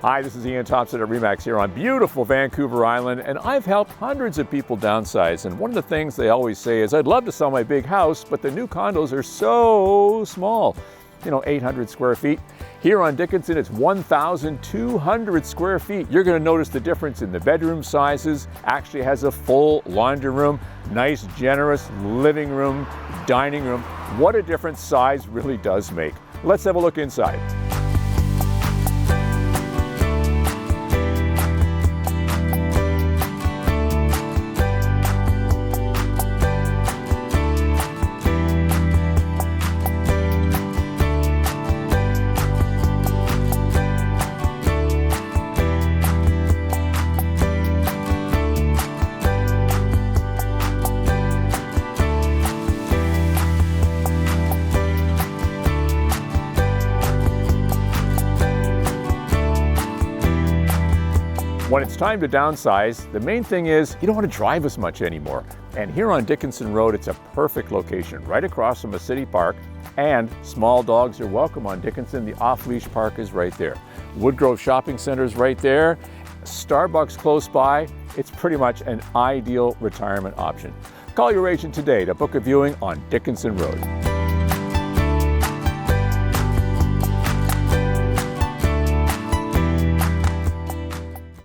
Hi, this is Ian Thompson at RE/MAX here on beautiful Vancouver Island, and I've helped hundreds of people downsize. And one of the things they always say is, I'd love to sell my big house, but the new condos are so small. 800 square feet. Here on Dickinson, it's 1,200 square feet. You're going to notice the difference in the bedroom sizes. Actually has a full laundry room, nice, generous living room, dining room. What a difference size really does make. Let's have a look inside. When it's time to downsize, the main thing is you don't want to drive as much anymore. And here on Dickinson Road, it's a perfect location, right across from a city park, and small dogs are welcome on Dickinson. The off-leash park is right there. Woodgrove Shopping Center is right there. Starbucks close by. It's pretty much an ideal retirement option. Call your agent today to book a viewing on Dickinson Road.